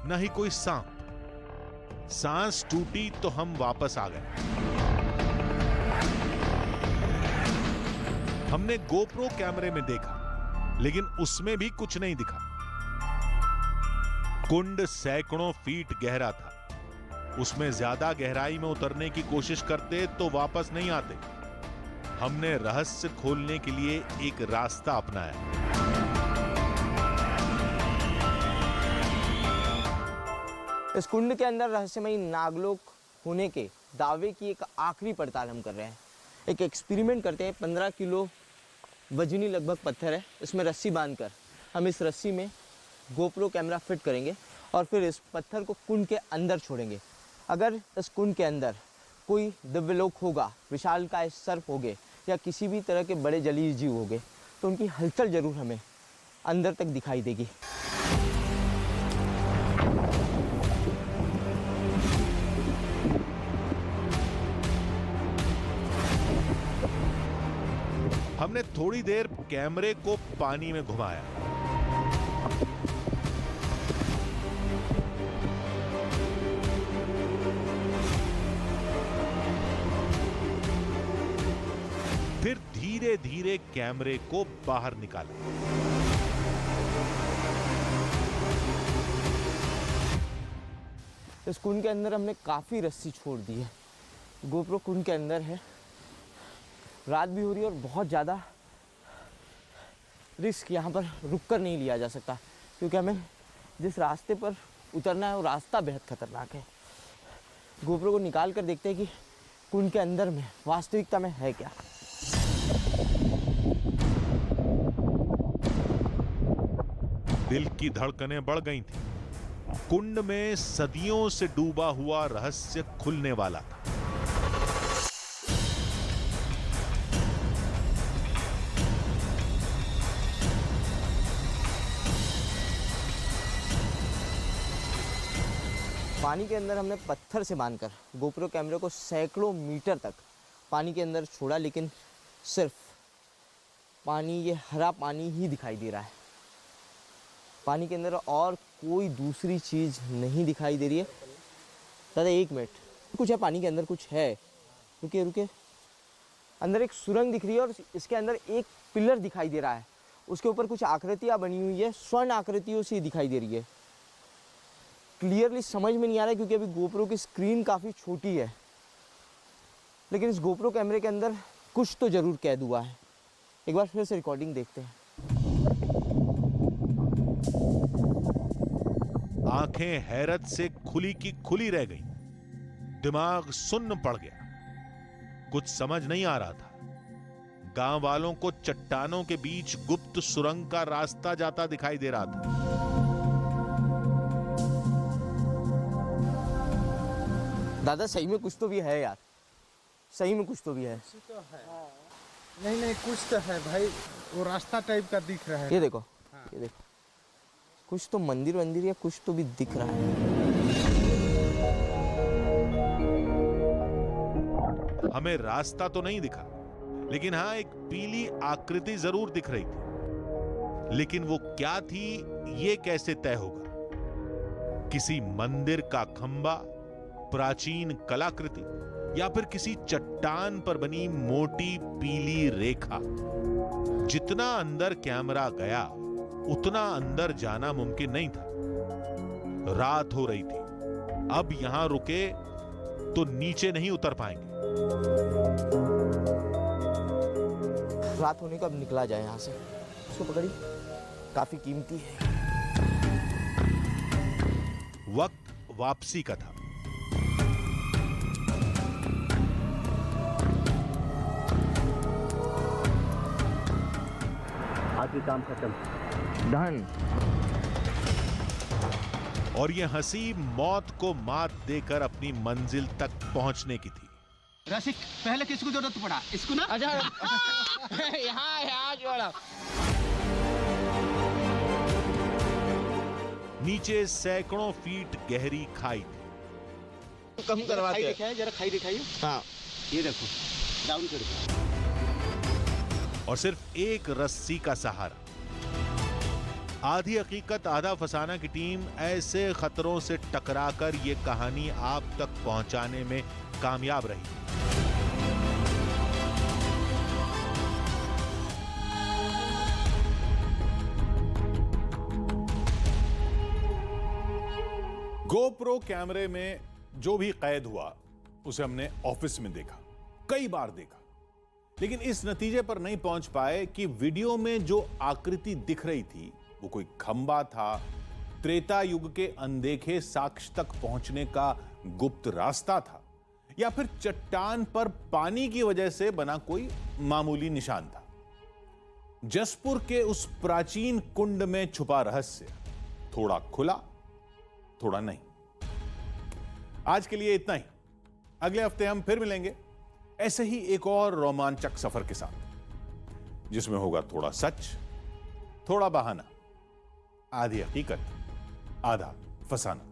न ही कोई सांप। सांस टूटी तो हम वापस आ गए। हमने गोप्रो कैमरे में देखा, लेकिन उसमें भी कुछ नहीं दिखा। कुंड सैकड़ों फीट गहरा था। उसमें ज्यादा गहराई में उतरने की कोशिश करते तो वापस नहीं आते। हमने रहस्य खोलने के लिए एक रास्ता अपनाया। इस कुंड के अंदर रहस्यमयी नागलोक होने के दावे की एक आखिरी पड़ताल हम कर रहे हैं। एक एक्सपेरिमेंट करते हैं। 15 किलो वजनी लगभग पत्थर है, इसमें रस्सी बांधकर हम इस रस्सी में गोप्रो कैमरा फिट करेंगे और फिर इस पत्थर को कुंड के अंदर छोड़ेंगे। अगर इस कुंड के अंदर कोई दिव्यलोक होगा, विशालकाय सर्प होंगे या किसी भी तरह के बड़े जलीय जीव होंगे, तो उनकी हलचल जरूर हमें अंदर तक दिखाई देगी। हमने थोड़ी देर कैमरे को पानी में घुमाया। फिर धीरे धीरे कैमरे को बाहर निकाला। इस कुंड के अंदर हमने काफ़ी रस्सी छोड़ दी है। गोप्रो कुंड के अंदर है, रात भी हो रही है और बहुत ज़्यादा रिस्क यहाँ पर रुक कर नहीं लिया जा सकता, क्योंकि हमें जिस रास्ते पर उतरना है वो रास्ता बेहद खतरनाक है। गोप्रो को निकाल कर देखते हैं कि कुंड के अंदर में वास्तविकता में है क्या। दिल की धड़कनें बढ़ गई थी। कुंड में सदियों से डूबा हुआ रहस्य खुलने वाला था। पानी के अंदर हमने पत्थर से बांधकर गोप्रो कैमरे को सैकड़ों मीटर तक पानी के अंदर छोड़ा, लेकिन सिर्फ पानी, ये हरा पानी ही दिखाई दे रहा है। पानी के अंदर और कोई दूसरी चीज़ नहीं दिखाई दे रही है। दादा 1 मिनट, कुछ है पानी के अंदर, कुछ है। रुके रुके, अंदर एक सुरंग दिख रही है और इसके अंदर एक पिलर दिखाई दे रहा है। उसके ऊपर कुछ आकृतियाँ बनी हुई है, स्वर्ण आकृतियों से दिखाई दे रही है। क्लियरली समझ में नहीं आ रहा है क्योंकि अभी गोप्रो की स्क्रीन काफ़ी छोटी है, लेकिन इस गोप्रो कैमरे के अंदर कुछ तो ज़रूर कैद हुआ है। एक बार फिर से रिकॉर्डिंग देखते हैं। आंखें हैरत से खुली की खुली रह गईं। दिमाग सुन्न पड़ गया। कुछ समझ नहीं आ रहा था। गांव वालों को चट्टानों के बीच गुप्त सुरंग का रास्ता जाता दिखाई दे रहा था। दादा सही में कुछ तो भी है यार, सही में कुछ तो भी है। नहीं नहीं, कुछ तो है भाई, वो रास्ता टाइप का दिख रहा है। ये देखो, ये देखो, कुछ तो मंदिर वंदिर या कुछ तो भी दिख रहा है। हमें रास्ता तो नहीं दिखा, लेकिन हाँ एक पीली आकृति जरूर दिख रही थी। लेकिन वो क्या थी ये कैसे तय होगा? किसी मंदिर का खंबा, प्राचीन कलाकृति, या फिर किसी चट्टान पर बनी मोटी पीली रेखा? जितना अंदर कैमरा गया उतना अंदर जाना मुमकिन नहीं था। रात हो रही थी। अब यहां रुके तो नीचे नहीं उतर पाएंगे। रात होने को अब निकला जाए यहाँ से। उसको पकड़ी, काफी कीमती है। वक्त वापसी का था। आज भी काम खत्म। डन। और ये हंसी मौत को मात देकर अपनी मंजिल तक पहुंचने की थी। रसिक, पहले किसको जरूरत पड़ा? इसको ना? अच्छा यहाँ जोड़ा। नीचे सैकड़ों फीट गहरी खाई थी। कम करवाते हैं। दिखाइए जरा, खाई दिखाइए। हाँ, ये देखो, डाउन कर। और सिर्फ एक रस्सी का सहारा। आधी हकीकत आधा फसाना की टीम ऐसे खतरों से टकराकर ये कहानी आप तक पहुंचाने में कामयाब रही। गोप्रो कैमरे में जो भी कैद हुआ उसे हमने ऑफिस में देखा, कई बार देखा, लेकिन इस नतीजे पर नहीं पहुंच पाए कि वीडियो में जो आकृति दिख रही थी वो कोई खंबा था, त्रेता युग के अनदेखे साक्ष्य तक पहुंचने का गुप्त रास्ता था, या फिर चट्टान पर पानी की वजह से बना कोई मामूली निशान था। जसपुर के उस प्राचीन कुंड में छुपा रहस्य थोड़ा खुला, थोड़ा नहीं। आज के लिए इतना ही। अगले हफ्ते हम फिर मिलेंगे ऐसे ही एक और रोमांचक सफर के साथ, जिसमें होगा थोड़ा सच, थोड़ा बहाना, आधी हकीकत, आधा फसाना।